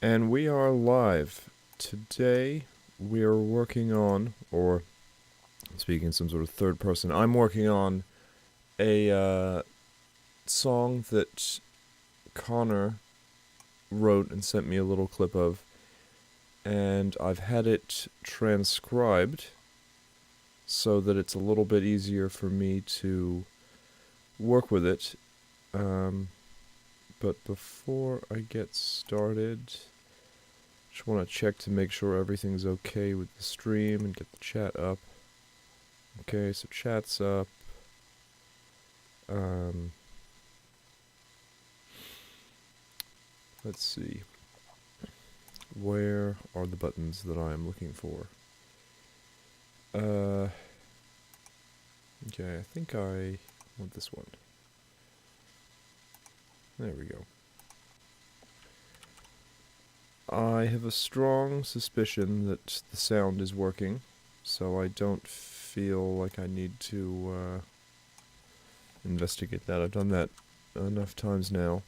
And we are live. Today we are working on, or speaking in some sort of third person, I'm working on a song that Connor wrote and sent me a little clip of, and I've had it transcribed so that it's a little bit easier for me to work with it. But before I get started, just want to check to make sure everything's okay with the stream and get the chat up. Okay, so chat's up. Let's see. Where are the buttons that I am looking for? Okay, I think I want this one. There we go. I have a strong suspicion that the sound is working, so I don't feel like I need to investigate that. I've done that enough times now.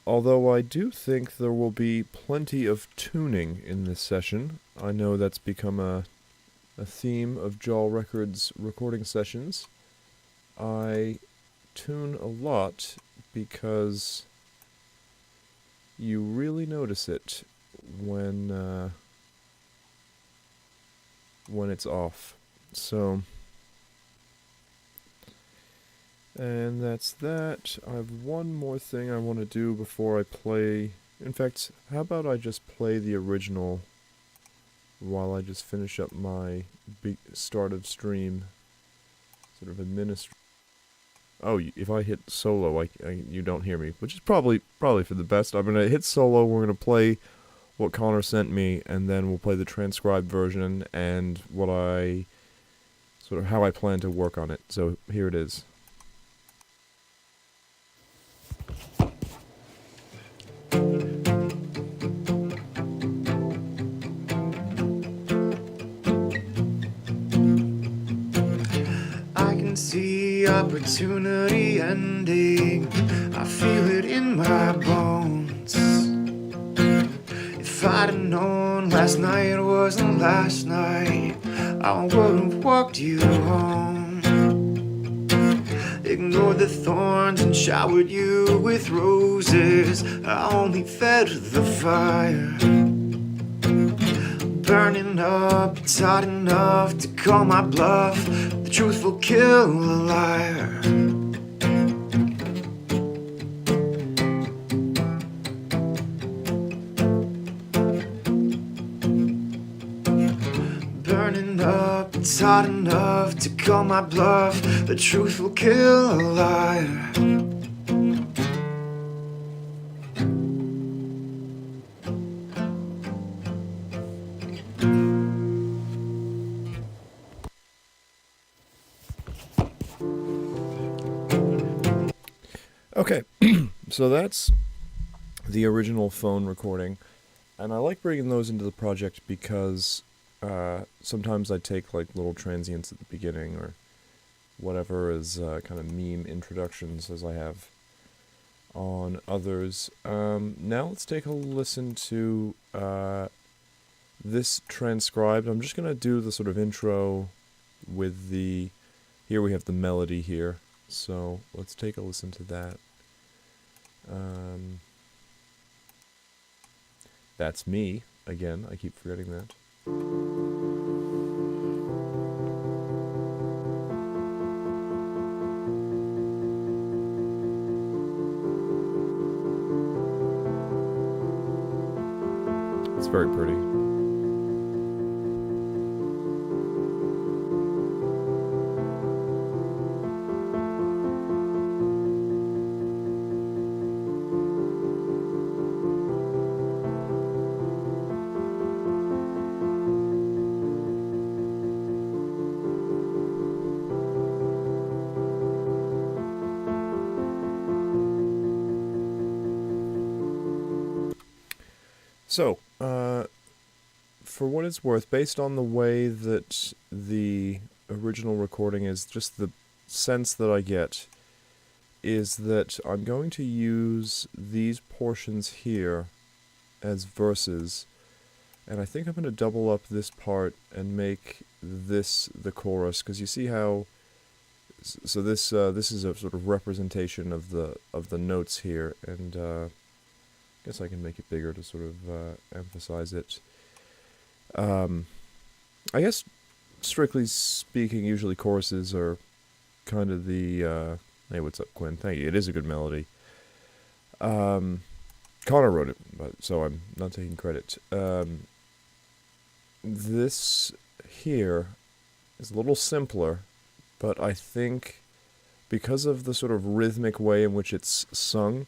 Although I do think there will be plenty of tuning in this session. I know that's become a theme of Jaw Records recording sessions. I tune a lot because you really notice it when it's off. So, and that's that. I have one more thing I want to do before I play. In fact, how about I just play the original while I just finish up my start of stream sort of administration. Oh, if I hit solo, you don't hear me, which is probably for the best. I'm gonna hit solo. We're gonna play what Connor sent me, and then we'll play the transcribed version and how I plan to work on it. So here it is. I can see opportunity ending. I feel it in my bones. If I'd have known last night wasn't last night, I would have walked you home. Ignored the thorns and showered you with roses. I only fed the fire. Burning up, it's hot enough to call my bluff. The truth will kill a liar. Burning up, it's hot enough to call my bluff. The truth will kill a liar. Okay, so that's the original phone recording, and I like bringing those into the project because sometimes I take like little transients at the beginning or whatever as kind of meme introductions as I have on others. Now let's take a listen to this transcribed. I'm just going to do the sort of intro with here we have the melody here, so let's take a listen to that. That's me, again, I keep forgetting that. It's very pretty. So, for what it's worth, based on the way that the original recording is, just the sense that I get is that I'm going to use these portions here as verses. And I think I'm going to double up this part and make this the chorus, because you see how... So this is a sort of representation of the notes here, and I guess I can make it bigger to sort of emphasize it. I guess, strictly speaking, usually choruses are kind of the... hey, what's up, Quinn? Thank you. It is a good melody. Connor wrote it, so I'm not taking credit. This here is a little simpler, but I think because of the sort of rhythmic way in which it's sung,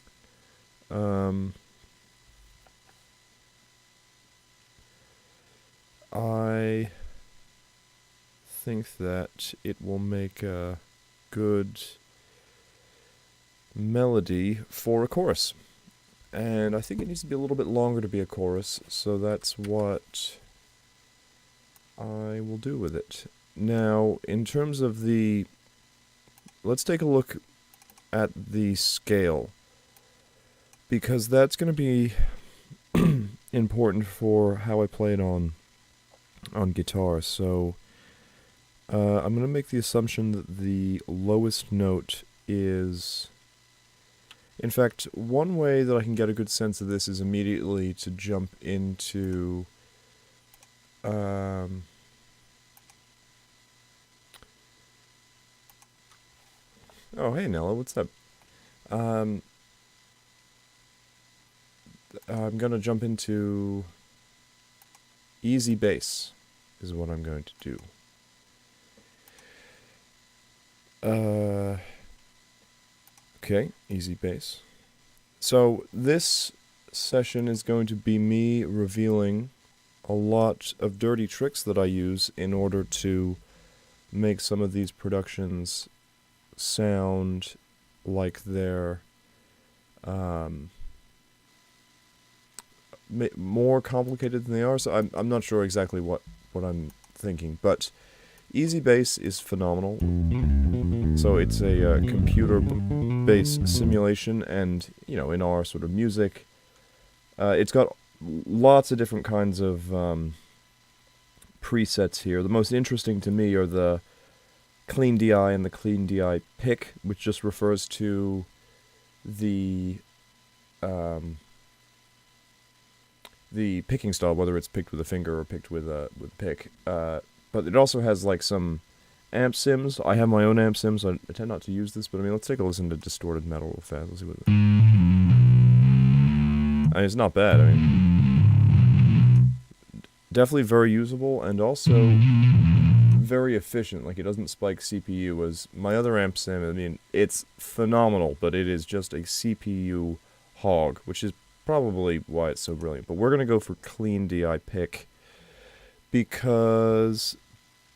I think that it will make a good melody for a chorus. And I think it needs to be a little bit longer to be a chorus, so that's what I will do with it. Now, in terms of the... Let's take a look at the scale, because that's going to be important for how I play it on guitar. So I'm going to make the assumption that the lowest note is... In fact, one way that I can get a good sense of this is immediately to jump into... Oh, hey, Nella, what's up? I'm going to jump into easy bass, is what I'm going to do. Okay, easy bass. So this session is going to be me revealing a lot of dirty tricks that I use in order to make some of these productions sound like they're more complicated than they are. So I'm not sure exactly what I'm thinking, but easy bass is phenomenal. So it's a computer-based simulation, and in our sort of music, it's got lots of different kinds of presets here. The most interesting to me are the clean DI and the clean DI pick, which just refers to the picking style, whether it's picked with a finger or picked with a pick. But it also has like some amp sims. I have my own amp sims. I tend not to use this, but I mean, let's take a listen to distorted metal real fast. Let's see what. I mean, it's not bad. I mean, definitely very usable and also very efficient. Like, it doesn't spike CPU as my other amp sim. I mean, it's phenomenal, but it is just a CPU hog, which is probably why it's so brilliant. But we're gonna go for clean DI pick, because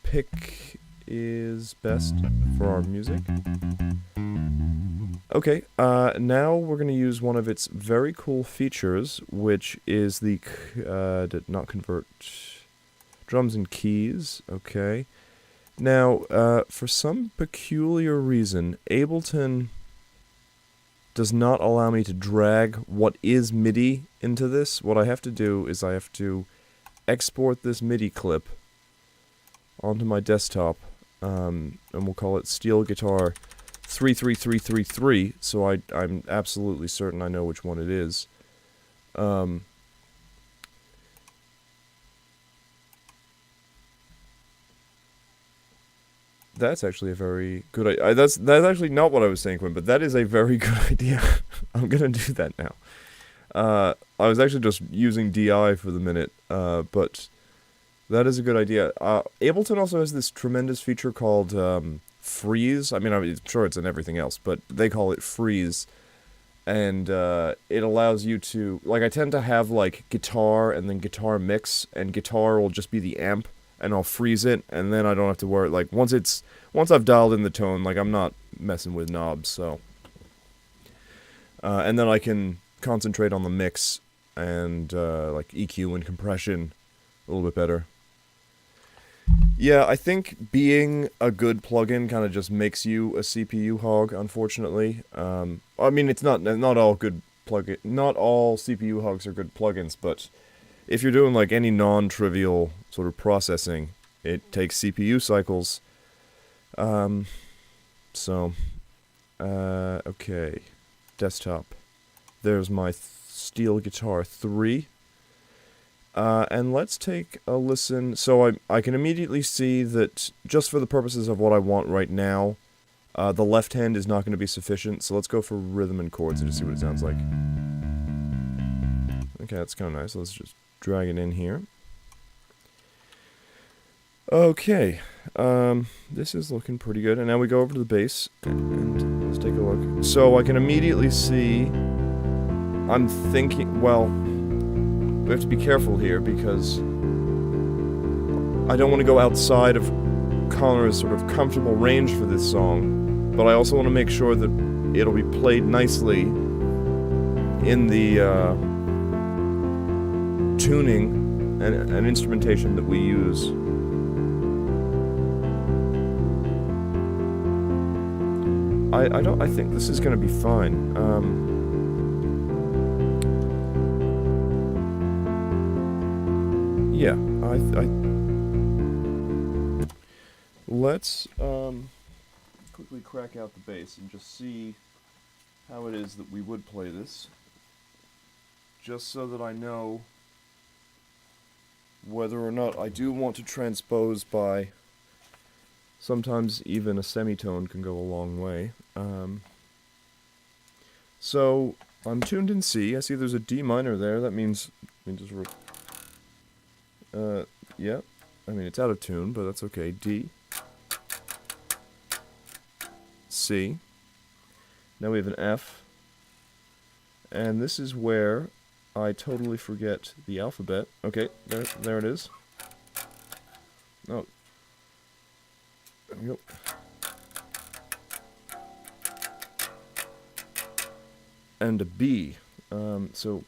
pick is best for our music. Okay, now we're going to use one of its very cool features, which is the, did not convert, drums and keys. Okay. Now, for some peculiar reason, Ableton does not allow me to drag what is MIDI into this. What I have to do is I have to export this MIDI clip onto my desktop, and we'll call it Steel Guitar 33333, so I'm absolutely certain I know which one it is. That's actually a very good idea. That's actually not what I was saying, Quinn, but that is a very good idea. I'm gonna do that now. I was actually just using DI for the minute, but that is a good idea. Ableton also has this tremendous feature called freeze. I mean, I'm sure it's in everything else, but they call it freeze. And it allows you to, like, I tend to have, like, guitar and then guitar mix, and guitar will just be the amp, and I'll freeze it, and then I don't have to worry. Like, once I've dialed in the tone, like, I'm not messing with knobs, so. And then I can concentrate on the mix and, like, EQ and compression a little bit better. Yeah, I think being a good plugin kind of just makes you a CPU hog, unfortunately. I mean, it's not all good plugin. Not all CPU hogs are good plugins, but if you're doing like any non-trivial sort of processing, it takes CPU cycles. Okay, desktop. There's my steel guitar 3. And let's take a listen. So I can immediately see that just for the purposes of what I want right now, the left hand is not going to be sufficient. So let's go for rhythm and chords and just see what it sounds like. Okay, that's kind of nice. Let's just drag it in here. Okay, this is looking pretty good. And now we go over to the bass, and let's take a look. So I can immediately see, I'm thinking, well, we have to be careful here because I don't want to go outside of Connor's sort of comfortable range for this song, but I also want to make sure that it'll be played nicely in the tuning and instrumentation that we use. I think this is going to be fine. Yeah, let's quickly crack out the bass and just see how it is that we would play this, just so that I know whether or not I do want to transpose by. Sometimes even a semitone can go a long way. So I'm tuned in C. I see there's a D minor there. That means yeah. I mean, it's out of tune, but that's okay. D. C. Now we have an F. And this is where I totally forget the alphabet. Okay, there it is. Oh. There we go. And a B. So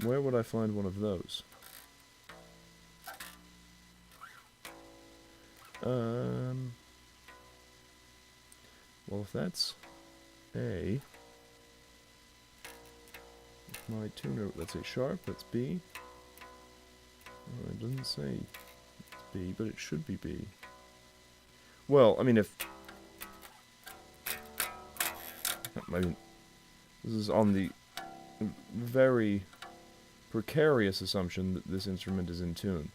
where would I find one of those? Well, if that's A, my tuner, that's A sharp, that's B. Oh, it doesn't say it's B, but it should be B. Well, I mean, this is on the very precarious assumption that this instrument is in tune.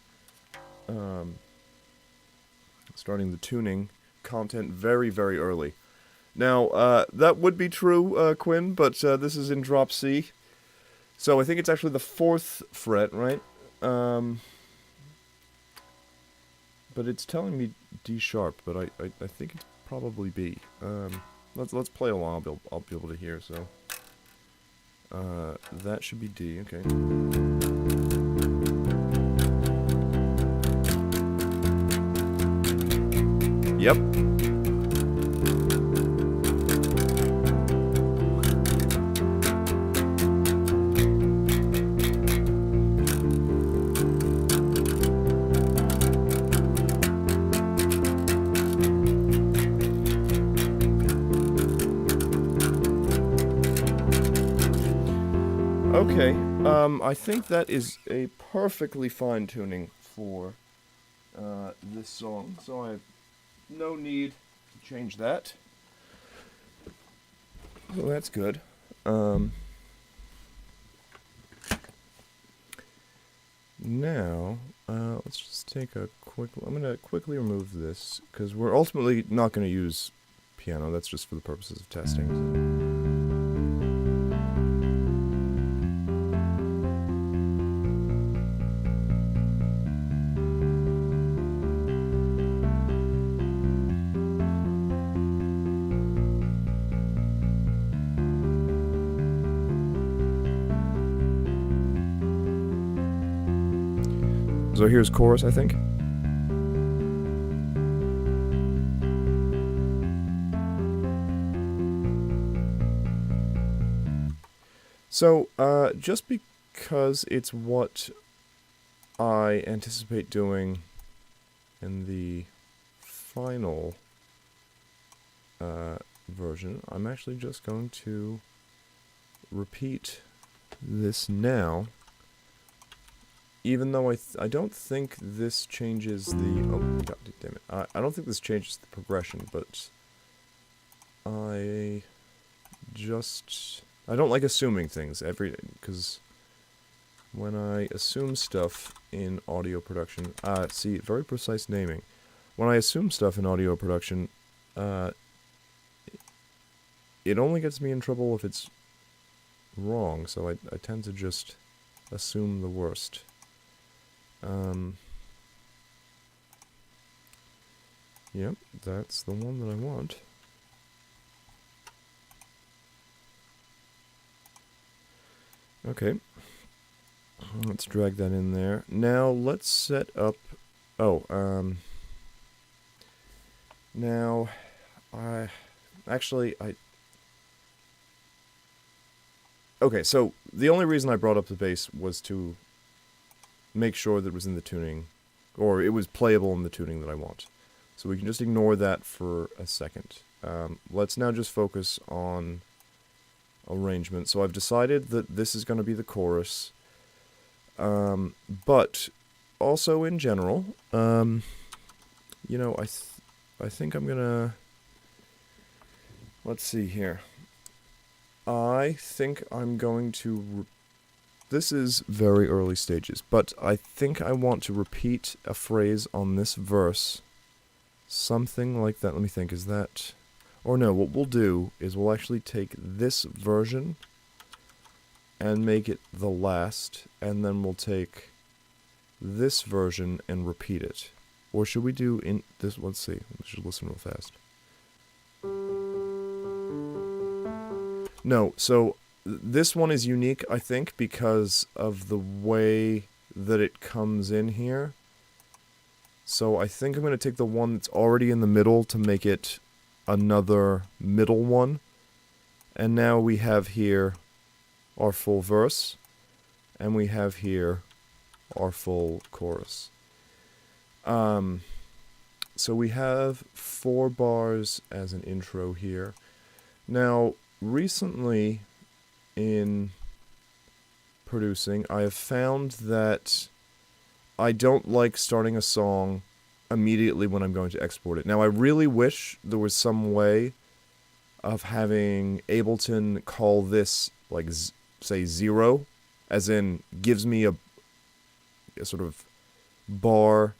Starting the tuning content very, very early. Now, that would be true, Quinn, but this is in drop C. So I think it's actually the 4th fret, right? But it's telling me D sharp, but I think it's probably B. Let's play along. I'll be able to hear. So that should be D. Okay. Yep. Okay, I think that is a perfectly fine tuning for this song, so I have no need to change that. So that's good. Now, let's just take a quick. I'm going to quickly remove this because we're ultimately not going to use piano. That's just for the purposes of testing. So here's chorus, I think. So, just because it's what I anticipate doing in the final version, I'm actually just going to repeat this now, even though I don't think this changes the... Oh, god damn it. I don't think this changes the progression, but I don't like assuming things because when I assume stuff in audio production... see, very precise naming. When I assume stuff in audio production, it only gets me in trouble if it's wrong, so I tend to just assume the worst. Yep, that's the one that I want. Okay. Let's drag that in there. Now, let's set up... Oh, now, actually, okay, so the only reason I brought up the bass was to make sure that it was in the tuning, or it was playable in the tuning that I want. So we can just ignore that for a second. Let's now just focus on arrangement. So I've decided that this is going to be the chorus, but also in general, you know, I think I'm gonna... Let's see here. I think I'm going to... This is very early stages, but I think I want to repeat a phrase on this verse. Something like that. Let me think, is that... Or no, what we'll do is we'll actually take this version and make it the last, and then we'll take this version and repeat it. Or should we do in this... Let's see. We should listen real fast. No, so this one is unique, I think, because of the way that it comes in here. So I think I'm going to take the one that's already in the middle to make it another middle one. And now we have here our full verse, and we have here our full chorus. So we have 4 bars as an intro here. Now, recently in producing, I have found that I don't like starting a song immediately when I'm going to export it. Now, I really wish there was some way of having Ableton call this, like, say, 0, as in, gives me a sort of bar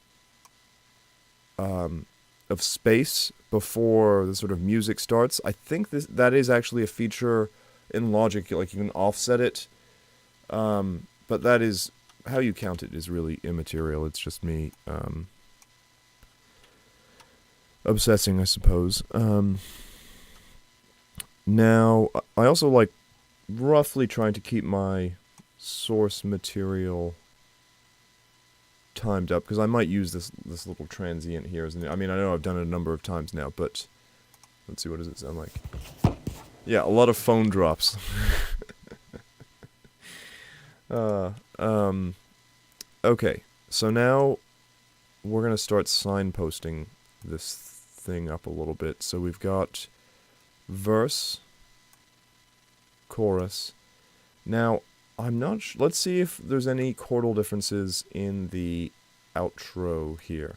of space before the sort of music starts. I think that is actually a feature in Logic, like you can offset it, but that is, how you count it is really immaterial. It's just me obsessing, I suppose. Now, I also like roughly trying to keep my source material timed up, because I might use this little transient here. I mean, I know I've done it a number of times now, but let's see, what does it sound like? Yeah, a lot of phone drops. Okay, so now we're going to start signposting this thing up a little bit. So we've got verse, chorus. Now, I'm not let's see if there's any chordal differences in the outro here.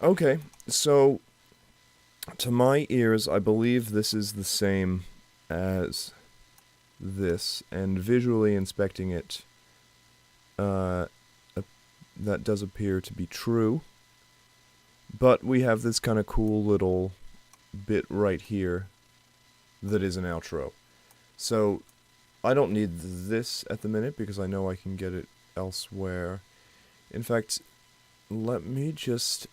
Okay, so to my ears, I believe this is the same as this, and visually inspecting it, that does appear to be true. But we have this kind of cool little bit right here that is an outro. So I don't need this at the minute because I know I can get it elsewhere. In fact, let me just...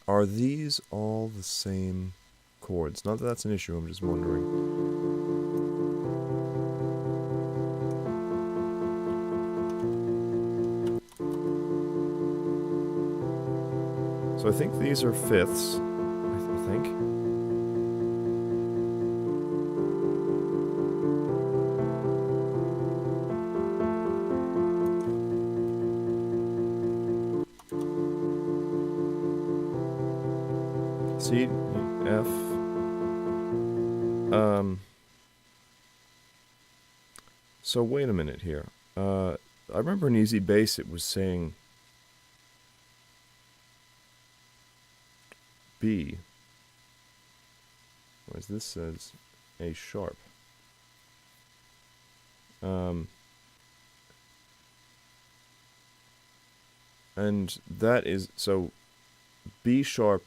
Are these all the same chords? Not that that's an issue, I'm just wondering. So I think these are fifths. I think. C, F. So wait a minute here. I remember in Easy Bass it was saying B. Whereas this says A sharp. And that is, so B sharp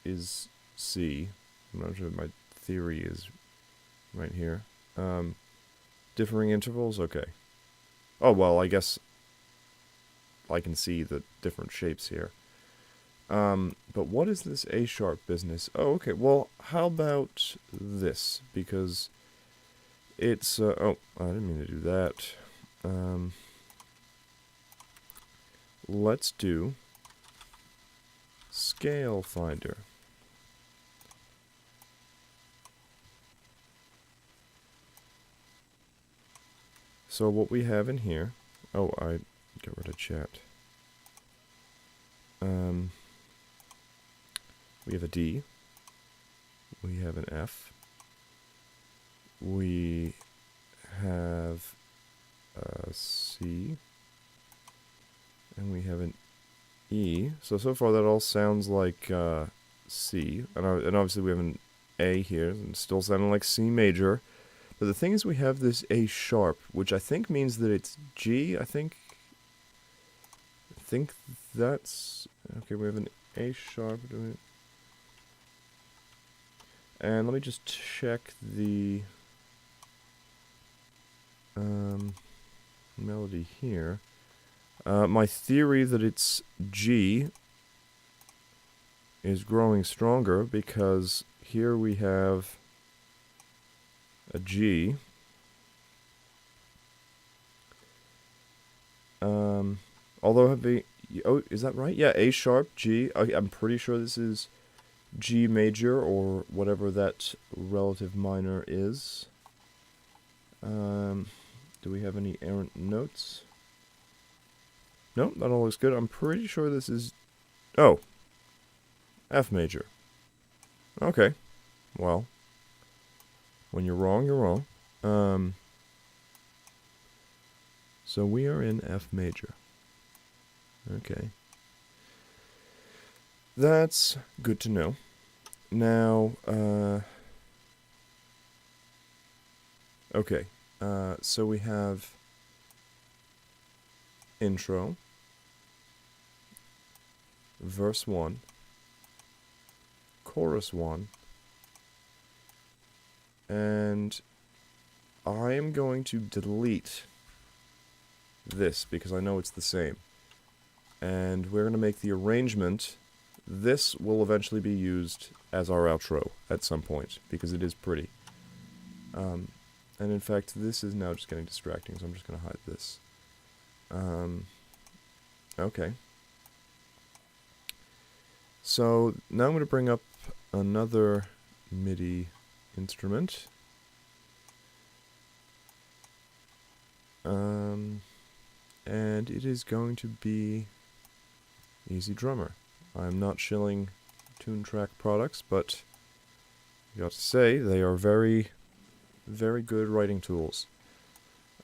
is C. I'm not sure if my theory is right here. Differing intervals? Okay. Oh, well, I guess I can see the different shapes here. But what is this A sharp business? Oh, okay. Well, how about this? Because it's, oh, I didn't mean to do that. Let's do scale finder. So what we have in here, oh, I get rid of chat. We have a D, we have an F, we have a C, and we have an E. So far that all sounds like C, and obviously we have an A here, and still sounding like C major. But the thing is, we have this A sharp, which I think means that it's G. I think that's okay. We have an A sharp, and let me just check the melody here. My theory that it's G is growing stronger because here we have a G. Although oh, is that right? Yeah, A sharp, G. I'm pretty sure this is G major or whatever that relative minor is. Do we have any errant notes? Nope, that all looks good. I'm pretty sure this is... Oh. F major. Okay. Well. When you're wrong, you're wrong. So we are in F major. Okay. That's good to know. Now, okay. So we have intro, verse 1, chorus 1, and I am going to delete this because I know it's the same. And we're going to make the arrangement. This will eventually be used as our outro at some point because it is pretty. And in fact, this is now just getting distracting, so I'm just going to hide this. Okay. So now I'm going to bring up another MIDI instrument. And it is going to be Easy Drummer. I'm not shilling Toontrack products, but I got to say they are very, very good writing tools.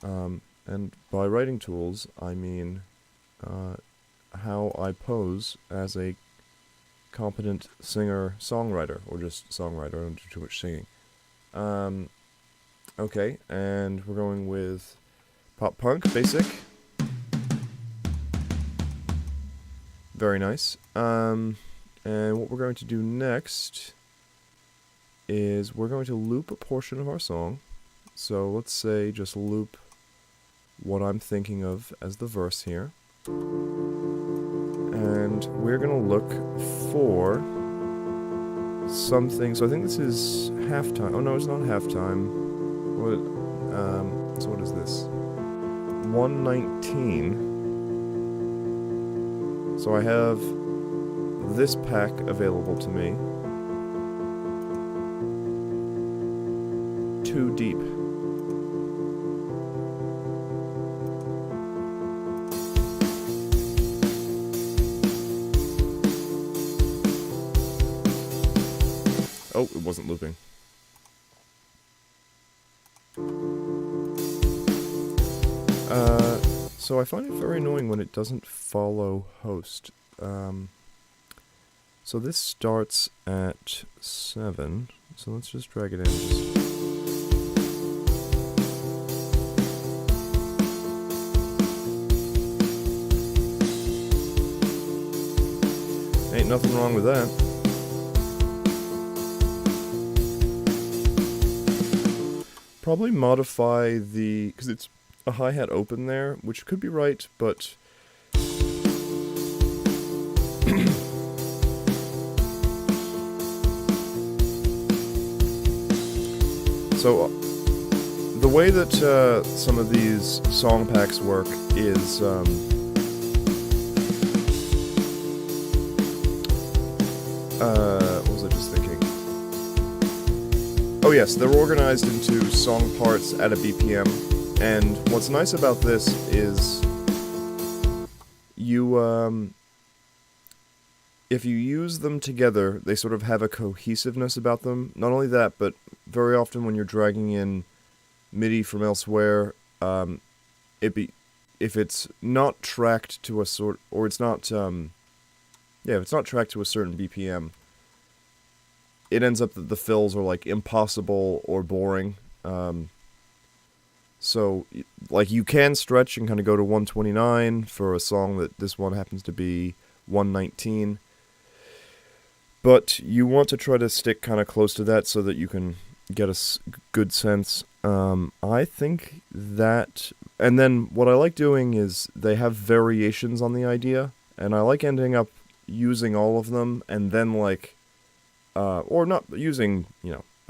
And by writing tools, I mean how I pose as a competent singer-songwriter, or just songwriter, I don't do too much singing. Okay, and we're going with pop-punk, basic. Very nice. And what we're going to do next is we're going to loop a portion of our song. So let's say just loop what I'm thinking of as the verse here. And we're going to look for something. So I think this is halftime. Oh no, it's not halftime. So what is this? 119. So I have this pack available to me. Too deep. Oh, it wasn't looping. So I find it very annoying when it doesn't follow host. So this starts at 7, so let's just drag it in. Ain't nothing wrong with that. Probably modify the, because it's a hi-hat open there, which could be right, but so the way that some of these song packs work is what was I just thinking? Oh yes, they're organized into song parts at a BPM, and what's nice about this is you, if you use them together, they sort of have a cohesiveness about them. Not only that, but very often when you're dragging in MIDI from elsewhere, if it's not tracked to a sort, or it's not, if it's not tracked to a certain BPM, it ends up that the fills are like impossible or boring. So, like, you can stretch and kind of go to 129 for a song that this one happens to be 119. But you want to try to stick kind of close to that so that you can get a good sense. I think that... And then what I like doing is they have variations on the idea, and I like ending up using all of them, and then, like... or not using,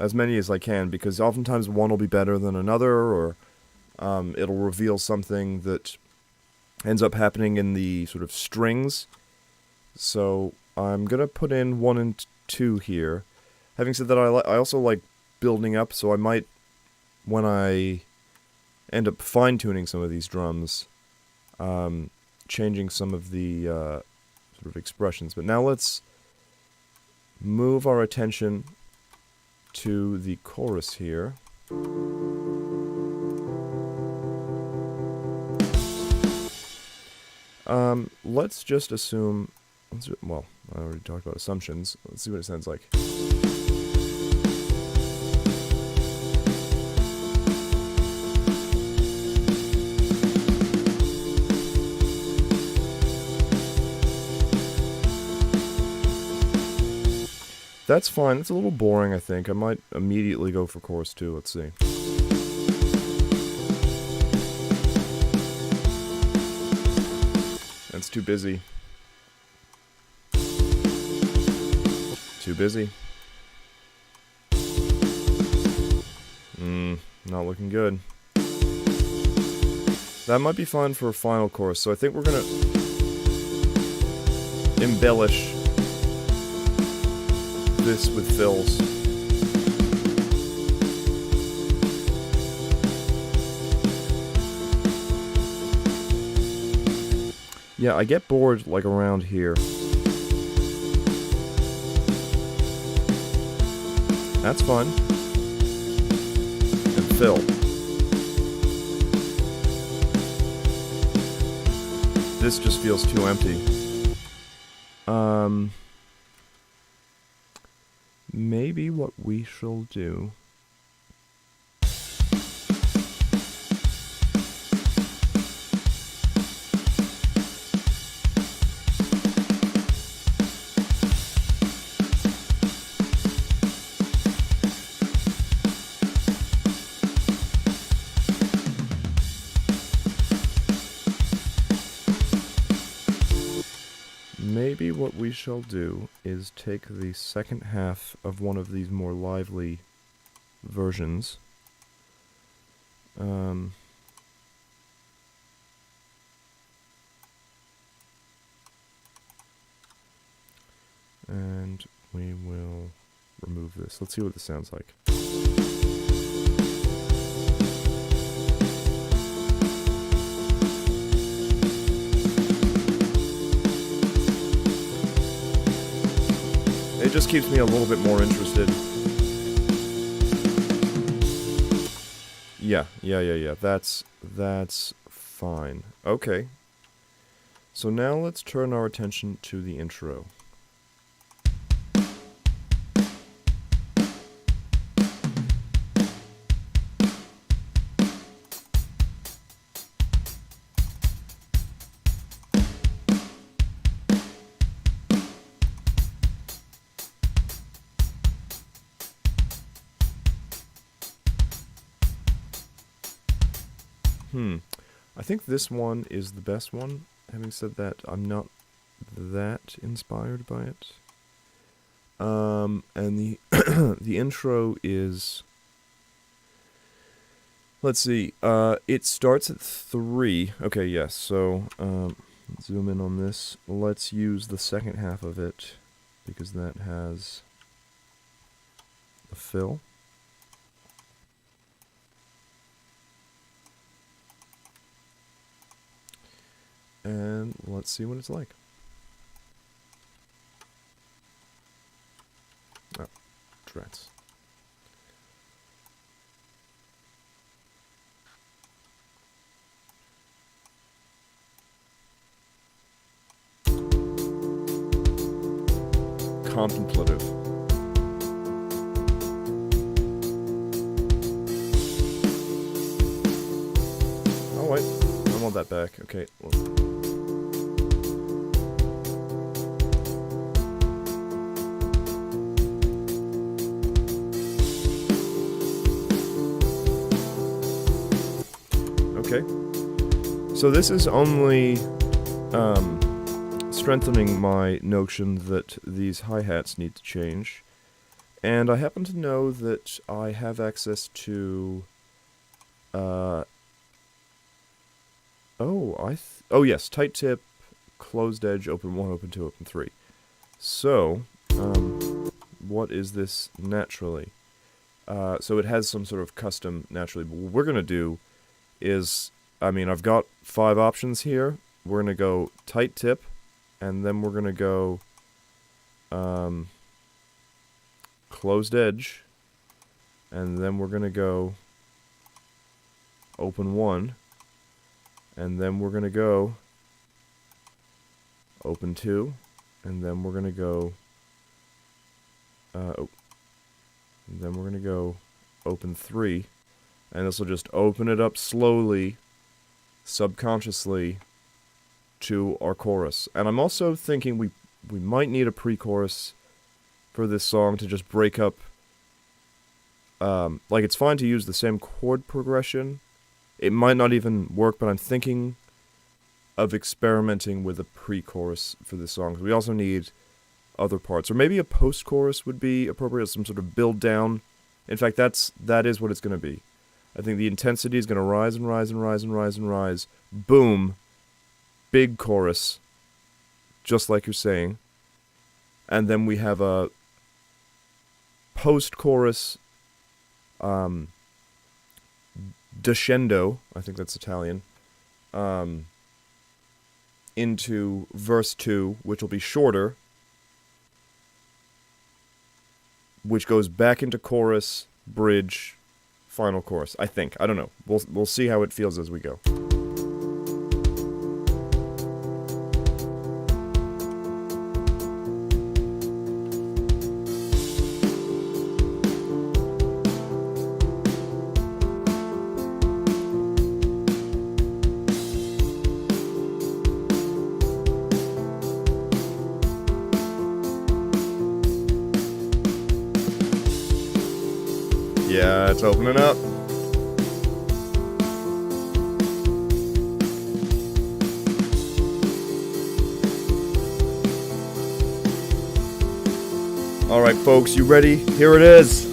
as many as I can, because oftentimes one will be better than another, or it'll reveal something that ends up happening in the sort of strings. So I'm going to put in 1 and 2 here. Having said that, I also like building up, so I might, when I end up fine-tuning some of these drums, changing some of the sort of expressions. But now let's move our attention to the chorus here. Let's just assume... Well, I already talked about assumptions. Let's see what it sounds like. That's fine. It's a little boring, I think. I might immediately go for chorus 2. Let's see. That's too busy. Too busy. Not looking good. That might be fine for a final chorus, so I think we're gonna embellish this with fills. Yeah, I get bored like around here. That's fun. And fill. This just feels too empty. Maybe what we shall do... Maybe what we shall do is take the second half of one of these more lively versions. And we will remove this. Let's see what this sounds like. It just keeps me a little bit more interested. Yeah. That's fine. Okay. So now let's turn our attention to the intro. I think this one is the best one. Having said that, I'm not that inspired by it. And the the intro is, let's see, it starts at 3. Okay, yes, so zoom in on this. Let's use the second half of it because that has a fill. And let's see what it's like. Oh, drats. Contemplative. Oh wait, I want that back. Okay. Well. Okay, so this is only strengthening my notion that these hi-hats need to change, and I happen to know that I have access to, oh yes, tight tip, closed edge, open 1, open 2, open 3. So, what is this naturally? So it has some sort of custom naturally, but what we're going to do is, I've got 5 options here. We're going to go tight tip, and then we're going to go closed edge, and then we're going to go open 1, and then we're going to go open 2, and then we're going to go and then we're going to go open 3. And this will just open it up slowly, subconsciously, to our chorus. And I'm also thinking we might need a pre-chorus for this song to just break up. Like, it's fine to use the same chord progression. It might not even work, but I'm thinking of experimenting with a pre-chorus for this song. We also need other parts. Or maybe a post-chorus would be appropriate, some sort of build-down. In fact, that is what it's going to be. I think the intensity is going to rise and rise and rise and rise and rise. Boom. Big chorus. Just like you're saying. And then we have a post-chorus descendo, I think that's Italian, into verse 2, which will be shorter, which goes back into chorus, bridge, final chorus, I think. I don't know. We'll see how it feels as we go. Yeah, it's opening up. All right, folks, you ready? Here it is.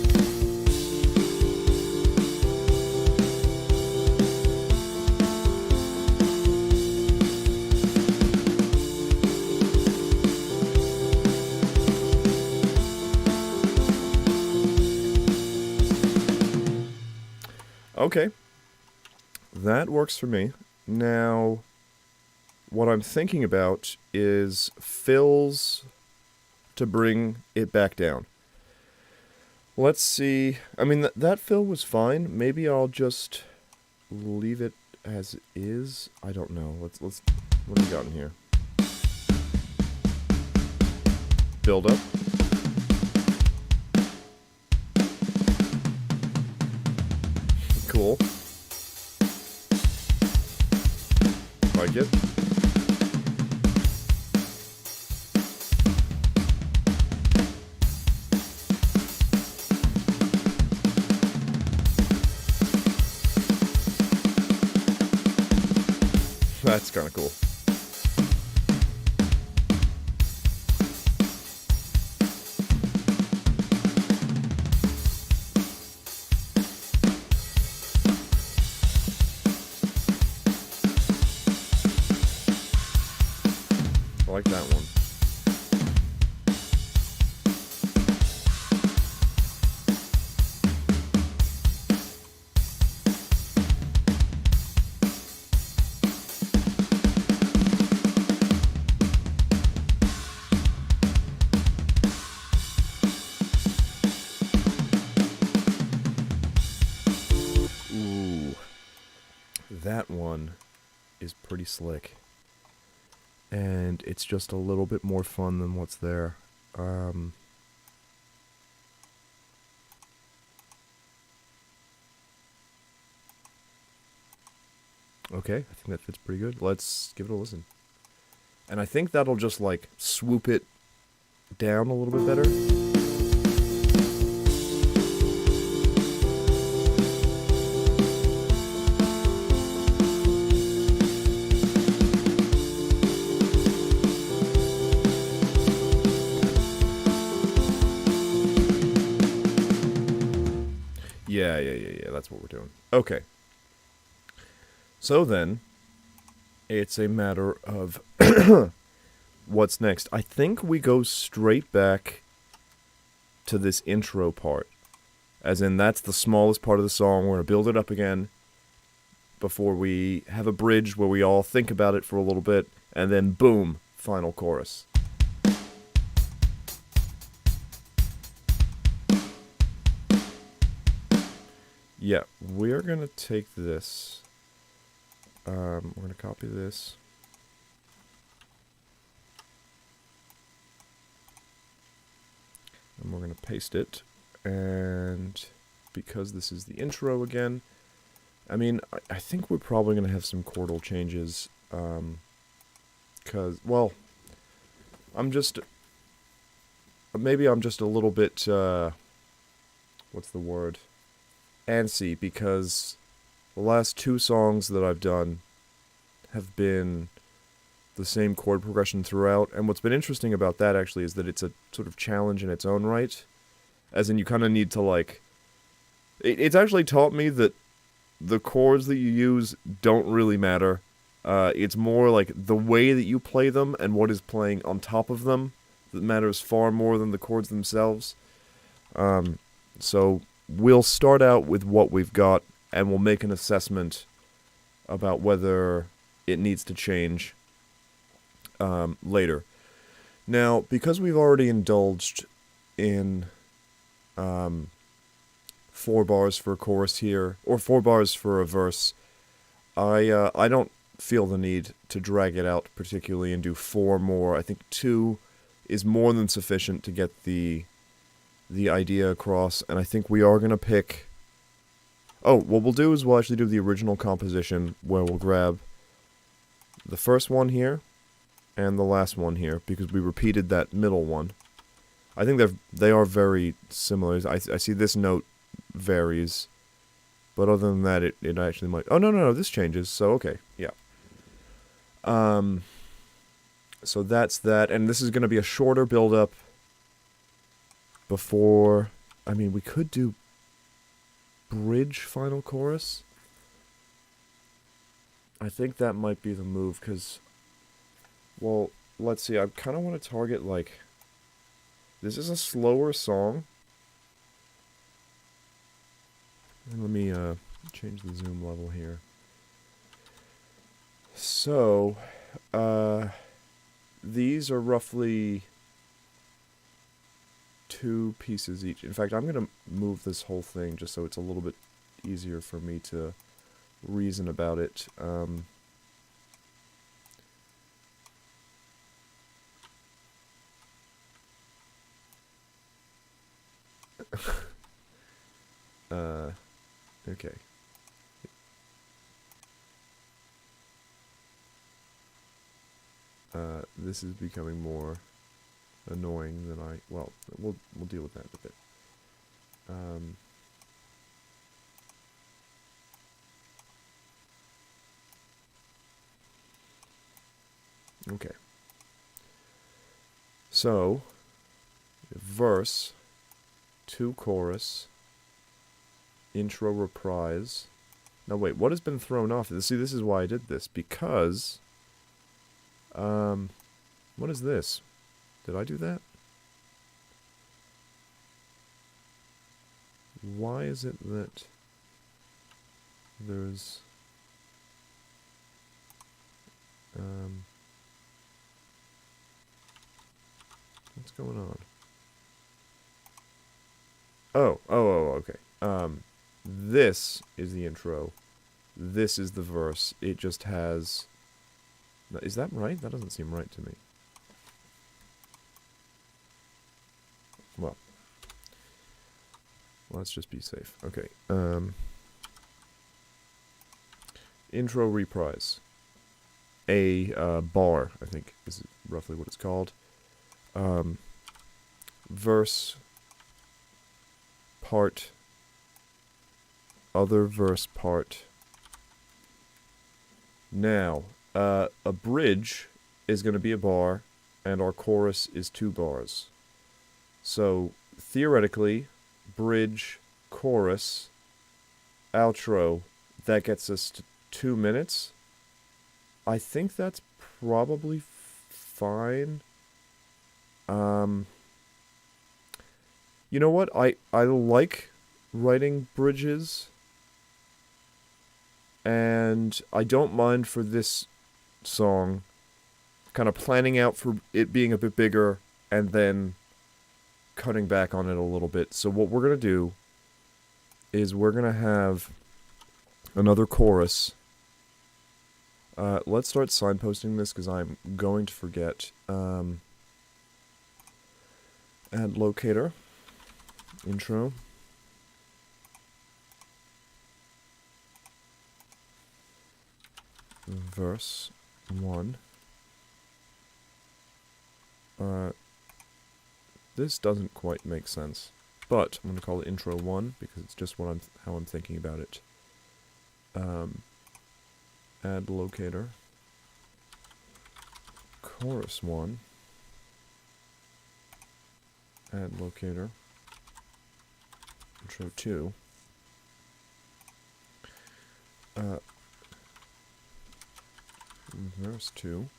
Okay. That works for me. Now, what I'm thinking about is fills to bring it back down. Let's see. I mean, that fill was fine. Maybe I'll just leave it as is. I don't know. Let's. What do we got in here? Build up. Cool. Like it. That's kind of cool. I like that one. Ooh. That one is pretty slick. And it's just a little bit more fun than what's there. Okay, I think that fits pretty good. Let's give it a listen. And I think that'll just, like, swoop it down a little bit better. Yeah, that's what we're doing. Okay. So then, it's a matter of what's next. I think we go straight back to this intro part. As in, that's the smallest part of the song. We're going to build it up again before we have a bridge where we all think about it for a little bit, and then boom, final chorus. Yeah, we're going to take this. We're going to copy this. And we're going to paste it. And because this is the intro again, I mean, I think we're probably going to have some chordal changes. Because, well, maybe I'm just a little bit, what's the word? Antsy, because the last two songs that I've done have been the same chord progression throughout, and what's been interesting about that actually is that it's a sort of challenge in its own right, as in you kind of need to, like, it's actually taught me that the chords that you use don't really matter. It's more like the way that you play them and what is playing on top of them that matters far more than the chords themselves. So we'll start out with what we've got, and we'll make an assessment about whether it needs to change later. Now, because we've already indulged in 4 bars for a chorus here, or 4 bars for a verse, I don't feel the need to drag it out particularly and do 4 more. I think 2 is more than sufficient to get the idea across, and I think we are going to pick... Oh, what we'll do is we'll actually do the original composition, where we'll grab the first one here, and the last one here, because we repeated that middle one. I think they are very similar. I see this note varies, but other than that, it actually might... Oh, no, this changes, so okay, yeah. So that's that, and this is going to be a shorter build-up before... I mean, we could do bridge final chorus. I think that might be the move, because... Well, let's see, I kind of want to target, like... This is a slower song. And let me change the zoom level here. So, these are roughly 2 pieces each. In fact, I'm going to move this whole thing just so it's a little bit easier for me to reason about it. Okay. This is becoming more annoying than well, we'll deal with that in a bit. Okay. So, verse, 2 chorus, intro reprise. Now wait, what has been thrown off? See, this is why I did this, because, what is this? Did I do that? Why is it that there's, what's going on? Oh, okay. This is the intro. This is the verse. It just has... Is that right? That doesn't seem right to me. Well, let's just be safe. Okay. Intro reprise. A bar, I think, is roughly what it's called. Verse, part, other verse part. Now, a bridge is going to be a bar, and our chorus is 2 bars. So, theoretically, bridge, chorus, outro, that gets us to 2 minutes. I think that's probably fine. You know what? I like writing bridges, and I don't mind for this song kind of planning out for it being a bit bigger and then cutting back on it a little bit. So what we're going to do is we're going to have another chorus. Let's start signposting this because I'm going to forget. Add locator. Intro. Verse 1. This doesn't quite make sense, but I'm going to call it intro 1 because it's just what how I'm thinking about it. Add locator. Chorus 1. Add locator. Intro 2. Verse 2.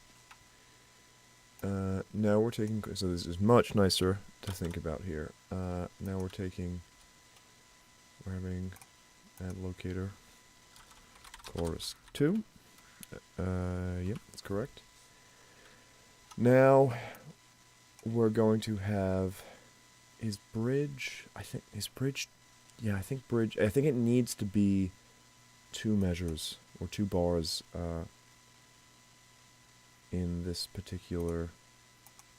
Now we're taking, so this is much nicer to think about here. Now we're having add locator, chorus 2. Yep, that's correct. Now we're going to have bridge, I think it needs to be 2 measures, or 2 bars, in this particular,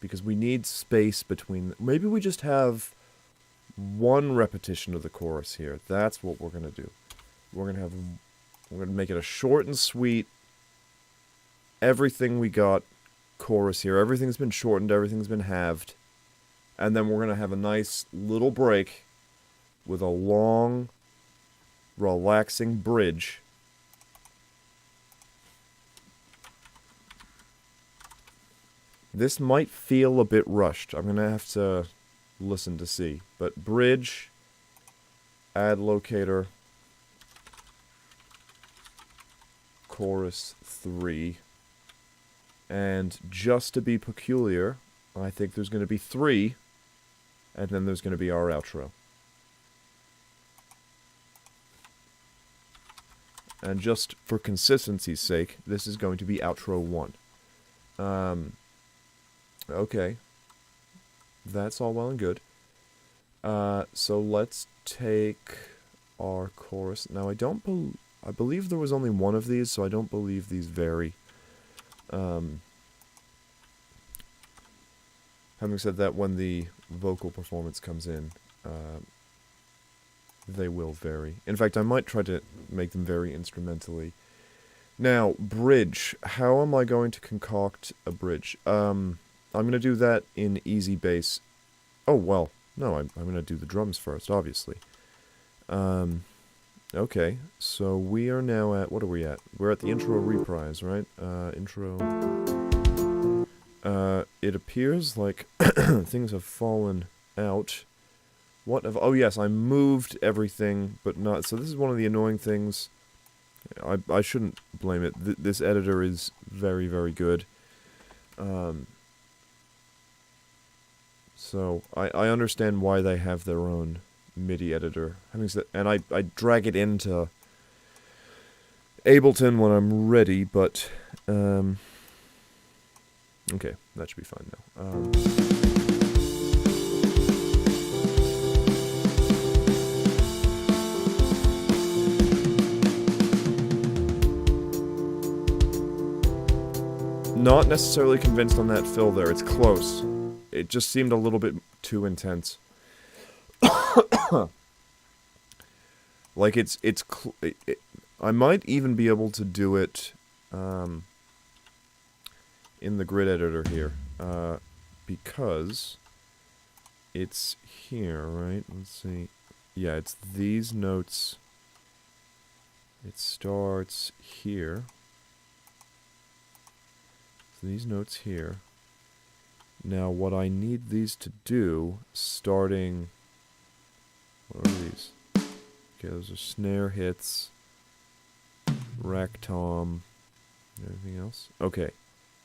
because we need space between, maybe we just have 1 repetition of the chorus here. That's what we're going to do. We're going to make it a short and sweet, everything we got chorus here. Everything's been shortened, everything's been halved. And then we're going to have a nice little break with a long, relaxing bridge. This might feel a bit rushed. I'm going to have to listen to see. But bridge, add locator, chorus 3. And just to be peculiar, I think there's going to be 3, and then there's going to be our outro. And just for consistency's sake, this is going to be outro 1. Okay. That's all well and good. So let's take our chorus. Now, I believe there was only one of these, so I don't believe these vary. Having said that, when the vocal performance comes in, they will vary. In fact, I might try to make them vary instrumentally. Now, bridge. How am I going to concoct a bridge? I'm going to do that in easy bass. Oh, well, no, I'm going to do the drums first, obviously. Okay, so we are now at, what are we at? We're at the intro reprise, right? Intro. It appears like things have fallen out. What have, oh yes, I moved everything, but not, so this is one of the annoying things. I shouldn't blame it. This editor is very, very good. So, I understand why they have their own MIDI editor. Having said, and I drag it into Ableton when I'm ready, but, okay, that should be fine now. Not necessarily convinced on that fill there. It's close. It just seemed a little bit too intense. Like I might even be able to do it in the grid editor here, because it's here, right? Let's see. Yeah, it's these notes. It starts here. These notes here. Now, what I need these to do, starting... What are these? Okay, those are snare hits, rack tom, anything else? Okay,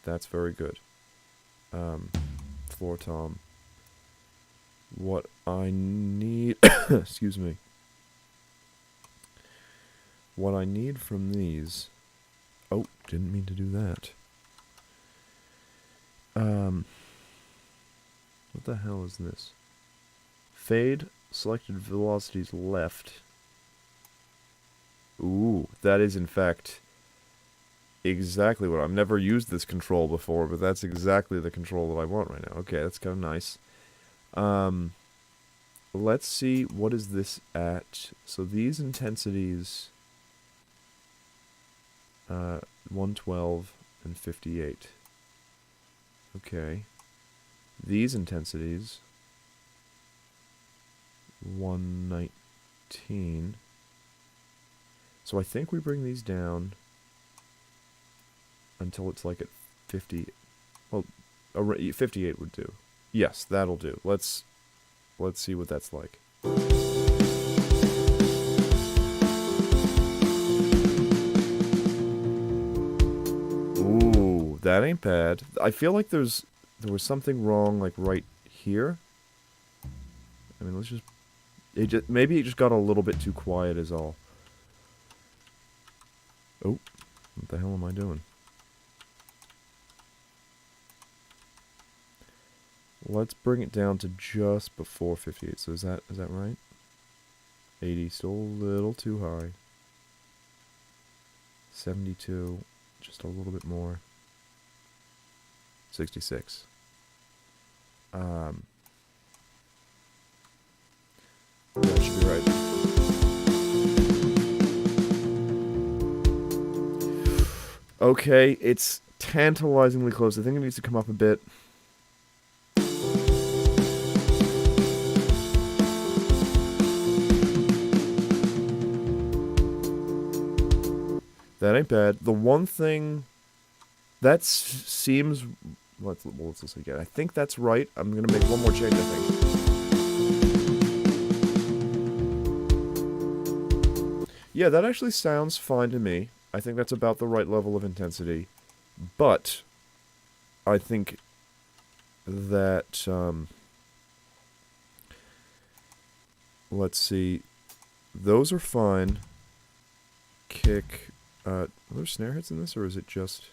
that's very good. Floor tom. What I need... excuse me. What I need from these... Oh, didn't mean to do that. What the hell is this? Fade, selected velocities left. Ooh, that is in fact exactly what I've never used this control before, but that's exactly the control that I want right now. Okay, that's kind of nice. Let's see, what is this at? So these intensities, 112 and 58. Okay. These intensities, 119. So I think we bring these down until it's like at 50. Well, 58 would do. Yes, that'll do. Let's see what that's like. Ooh, that ain't bad. I feel like there was something wrong, like right here. I mean, let's just. Maybe it just got a little bit too quiet, is all. Oh, what the hell am I doing? Let's bring it down to just before 58. So is that right? 80, still a little too high. 72, just a little bit more. 66. That should be right. Okay, it's tantalizingly close. I think it needs to come up a bit. That ain't bad. The one thing that seems... Let's listen again. I think that's right. I'm going to make one more change, I think. Yeah, that actually sounds fine to me. I think that's about the right level of intensity. But I think that... let's see. Those are fine. kick. Are there snare hits in this, or is it just...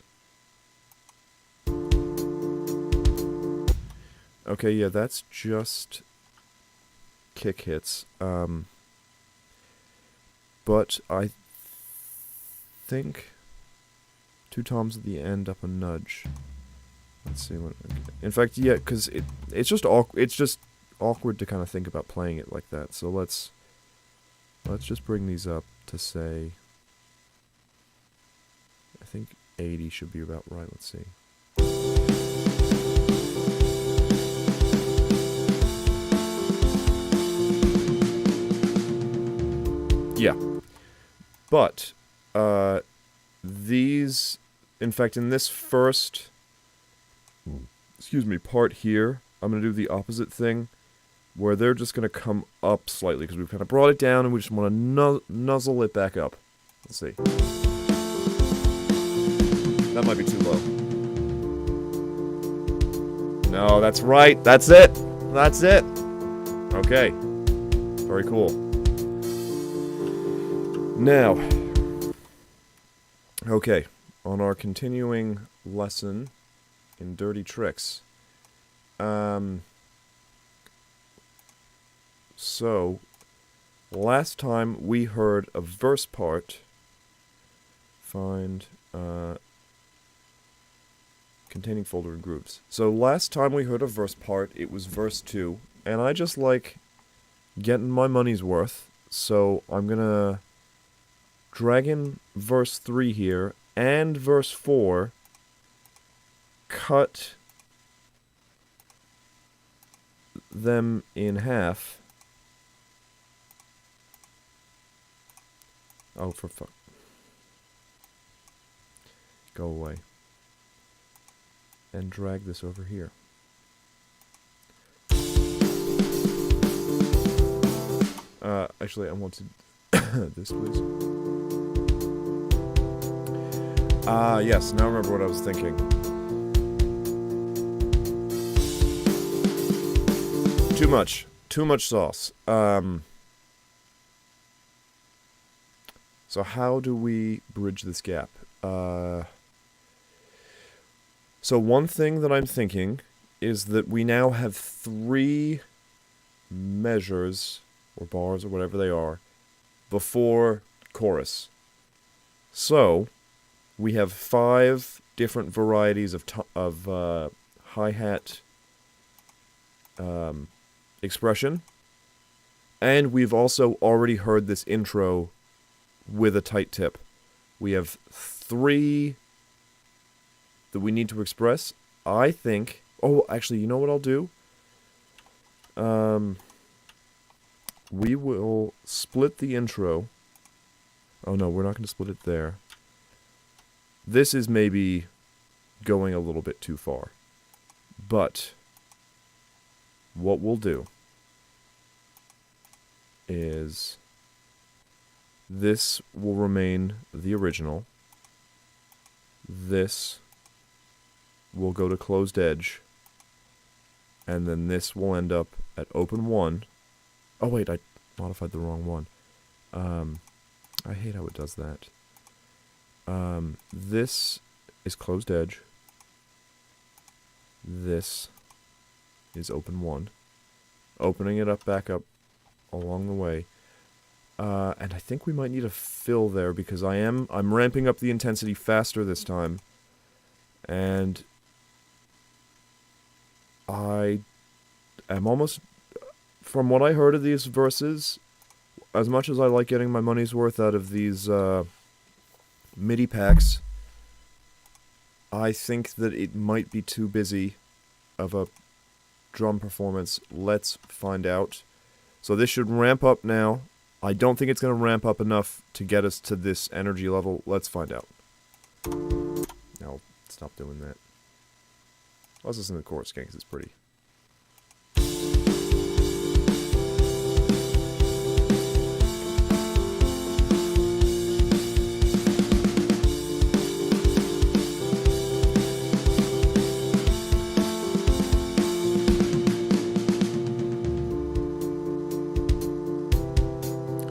Okay, yeah, that's just kick hits. But I think 2 toms at the end up a nudge. Let's see what... Okay. In fact, yeah, because it's just awkward to kind of think about playing it like that. So let's just bring these up to say... I think 80 should be about right. Let's see. Yeah. But, these... In fact, in this first... part here, I'm going to do the opposite thing, where they're just going to come up slightly, because we've kind of brought it down, and we just want to nuzzle it back up. Let's see. That might be too low. No, that's right. That's it. That's it. Okay. Very cool. Now. Okay. On our continuing lesson in dirty tricks. So, last time we heard a verse part. Find, containing folder and groups. So last time we heard a verse part, it was verse 2, and I just like getting my money's worth, so I'm gonna drag in verse 3 here, and verse 4, cut them in half. Oh, for fuck. Go away. And drag this over here. Actually, I want to... this, please. Yes, now I remember what I was thinking. Too much. Too much sauce. So how do we bridge this gap? So one thing that I'm thinking is that we now have 3 measures, or bars, or whatever they are, before chorus. So, we have 5 different varieties of hi-hat expression, and we've also already heard this intro with a tight tip. We have 3 that we need to express. I think... Oh, actually, you know what I'll do? We will split the intro. Oh no, we're not going to split it there. This is maybe going a little bit too far. But what we'll do is this will remain the original. This will go to closed edge. And then this will end up at open 1. Oh wait, I modified the wrong one. I hate how it does that. This is closed edge. This is open 1. Opening it up back up along the way. And I think we might need a fill there because I'm ramping up the intensity faster this time. And I am almost, from what I heard of these verses, as much as I like getting my money's worth out of these MIDI packs, I think that it might be too busy of a drum performance. Let's find out. So this should ramp up now. I don't think it's going to ramp up enough to get us to this energy level. Let's find out. Now, stop doing that. Let's listen to the chorus again because it's pretty.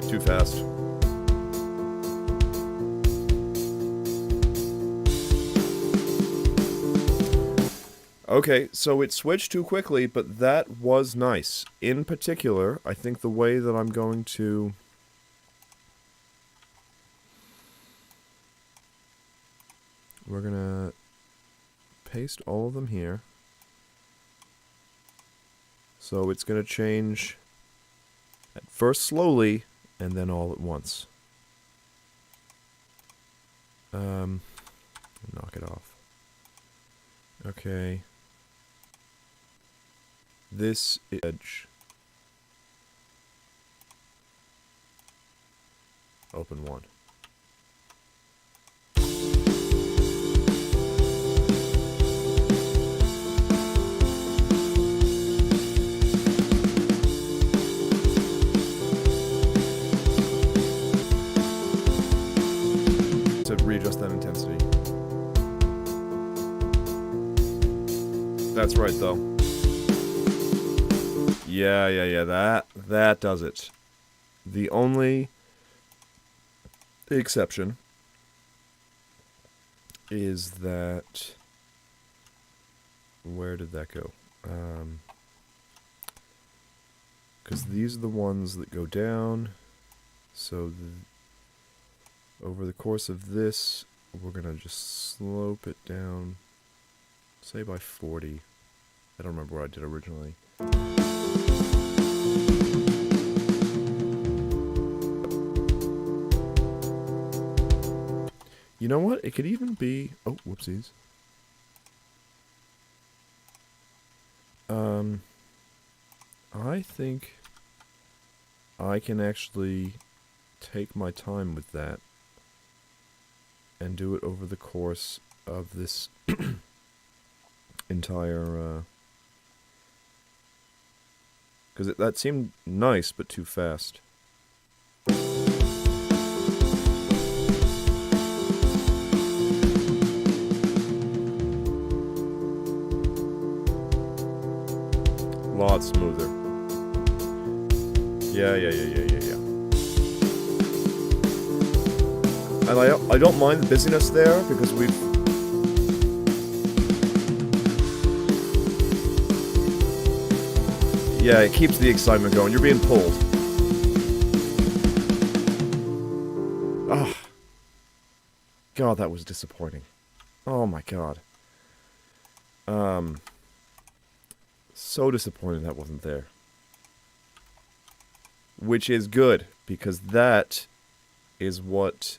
Too fast. Okay, so it switched too quickly, but that was nice. In particular, I think the way that I'm going to... We're gonna paste all of them here. So it's gonna change at first slowly, and then all at once. Knock it off. Okay. This edge. Open one. To readjust that intensity. That's right, though. Yeah, that does it. The only exception is that... Where did that go? Because these are the ones that go down. So over the course of this, we're going to just slope it down, say by 40. I don't remember what I did originally. You know what? It could even be... Oh, whoopsies. I think I can actually take my time with that and do it over the course of this entire... Because that seemed nice, but too fast. Lot smoother. Yeah. And I don't mind the busyness there, because we've... Yeah, it keeps the excitement going. You're being pulled. Ah. God, that was disappointing. Oh my god. So disappointed that wasn't there. Which is good, because that is what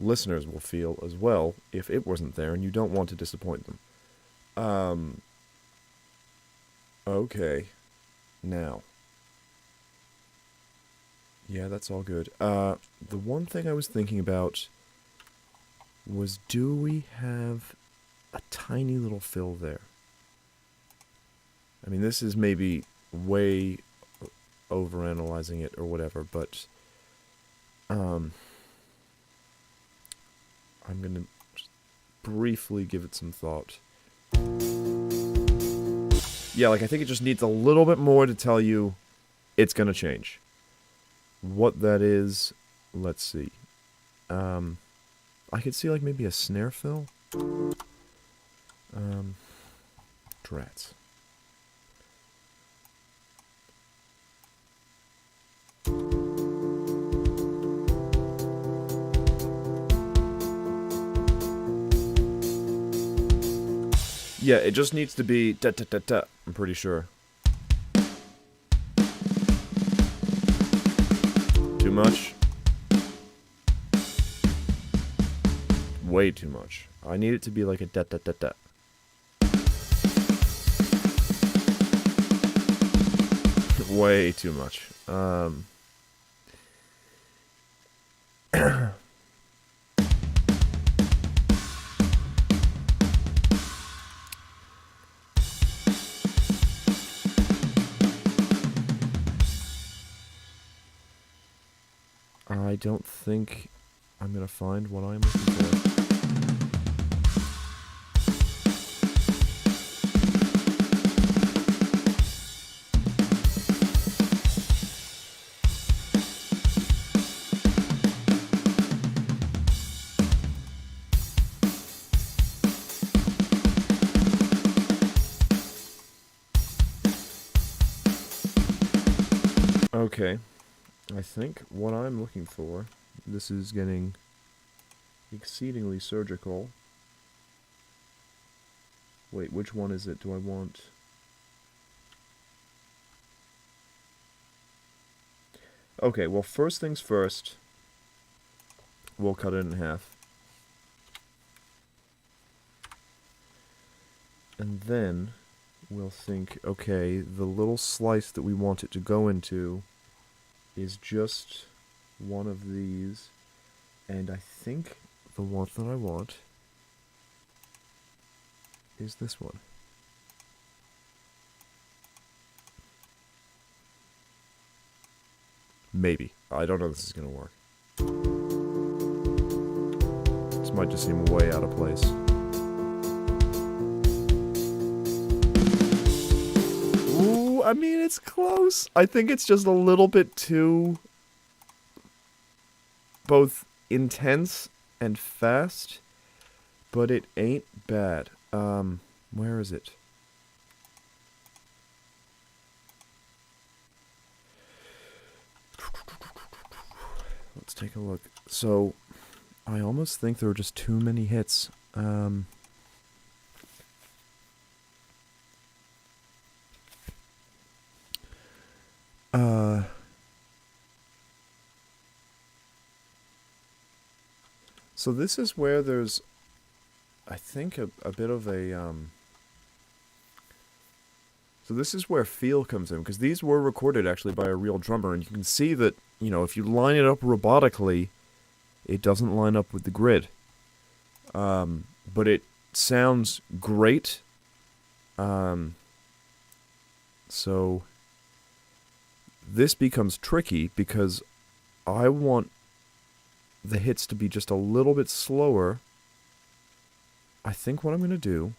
listeners will feel as well if it wasn't there, and you don't want to disappoint them. Okay. Now. Yeah, that's all good. The one thing I was thinking about was, do we have a tiny little fill there? I mean, this is maybe way overanalyzing it or whatever, but I'm going to just briefly give it some thought. Yeah, like, I think it just needs a little bit more to tell you it's going to change. What that is, let's see. I could see, like, maybe a snare fill. Drats. Yeah, it just needs to be da-da-da-da, I'm pretty sure. Too much? Way too much. I need it to be like a da-da-da-da. Way too much. I don't think I'm gonna find what I'm looking for. Okay. I think what I'm looking for, this is getting exceedingly surgical. Wait, which one is it? Do I want... Okay, well, first things first, we'll cut it in half. And then we'll think, okay, the little slice that we want it to go into is just one of these. And I think the one that I want is this one. Maybe. I don't know if this is going to work. This might just seem way out of place. Ooh, I mean, it's close. I think it's just a little bit too... both intense and fast, but it ain't bad. Where is it? Let's take a look. So, I almost think there were just too many hits. So this is where there's, I think, a bit of a, So this is where feel comes in, because these were recorded actually by a real drummer, and you can see that, you know, if you line it up robotically, it doesn't line up with the grid. But it sounds great. So this becomes tricky because I want the hits to be just a little bit slower. I think what I'm going to do,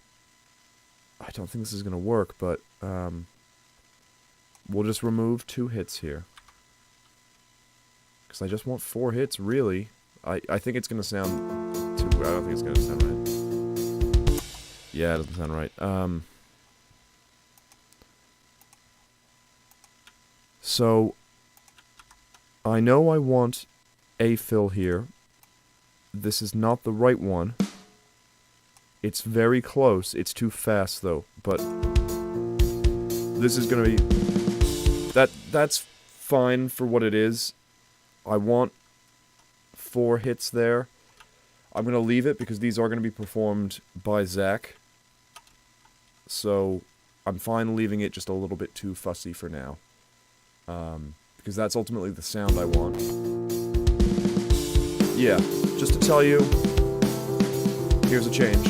I don't think this is going to work, but we'll just remove 2 hits here. Because I just want 4 hits, really. I think it's going to sound too... I don't think it's going to sound right. Yeah, it doesn't sound right. So, I know I want a fill here. This is not the right one. It's very close. It's too fast, though. But this is going to be... That's fine for what it is. I want 4 hits there. I'm going to leave it because these are going to be performed by Zach. So I'm fine leaving it just a little bit too fussy for now. Because that's ultimately the sound I want. Yeah, just to tell you, here's a change.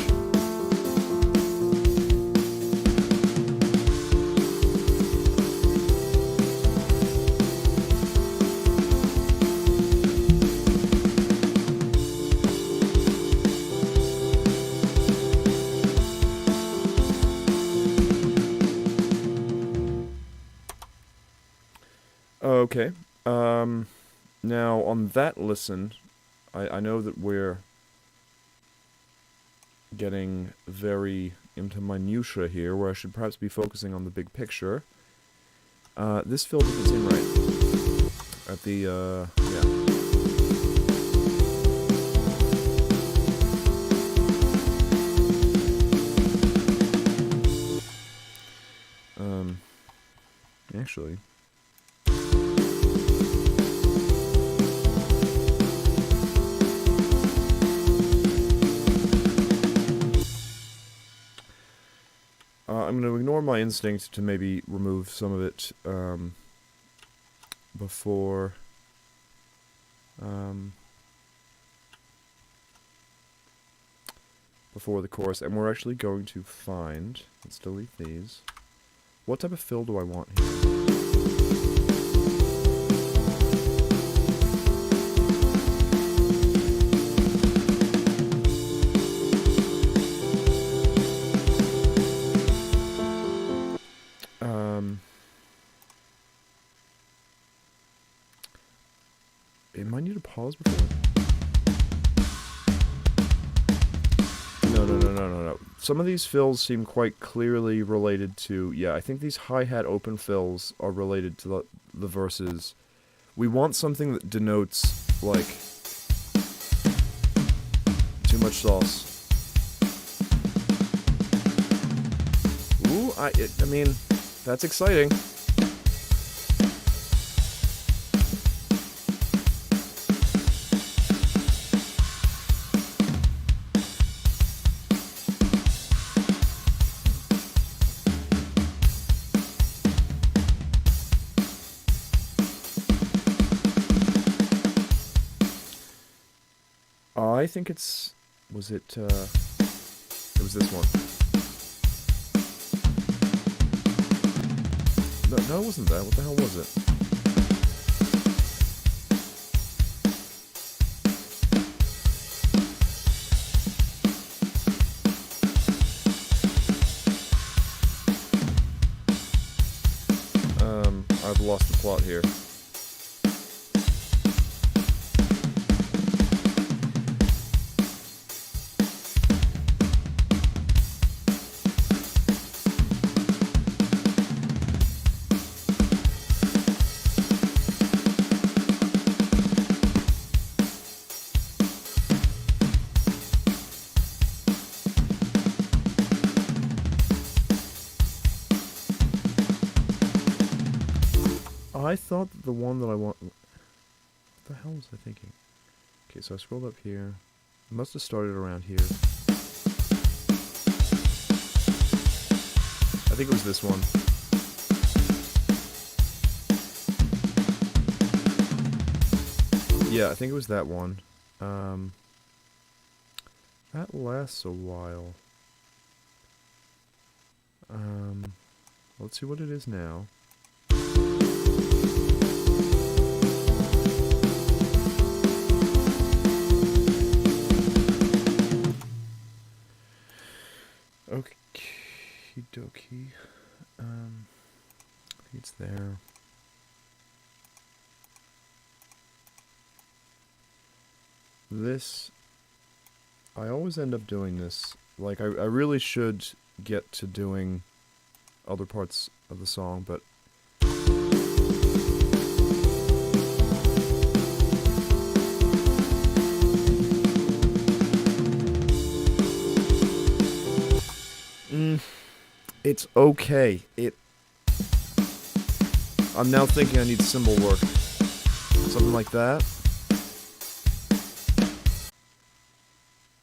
Okay, now on that listen, I know that we're getting very into minutia here, where I should perhaps be focusing on the big picture. This fill doesn't seem right. At the, yeah. Actually... I'm going to ignore my instinct to maybe remove some of it before the chorus, and we're actually going to find, let's delete these, what type of fill do I want here? It might need to pause before. No. some of these fills seem quite clearly related to, yeah, I think these hi-hat open fills are related to the verses. We want something that denotes, like, too much sauce. Ooh, I mean, that's exciting. I think it's... was it, it was this one. No, it wasn't that. What the hell was it? I've lost the plot here. I thought that the one that I want... What the hell was I thinking? Okay, so I scrolled up here. It must have started around here. I think it was this one. Yeah, I think it was that one. That lasts a while. Let's see what it is now. Okie dokie. It's there. This, I always end up doing this. Like, I really should get to doing other parts of the song, but it's okay. I'm now thinking I need cymbal work. Something like that.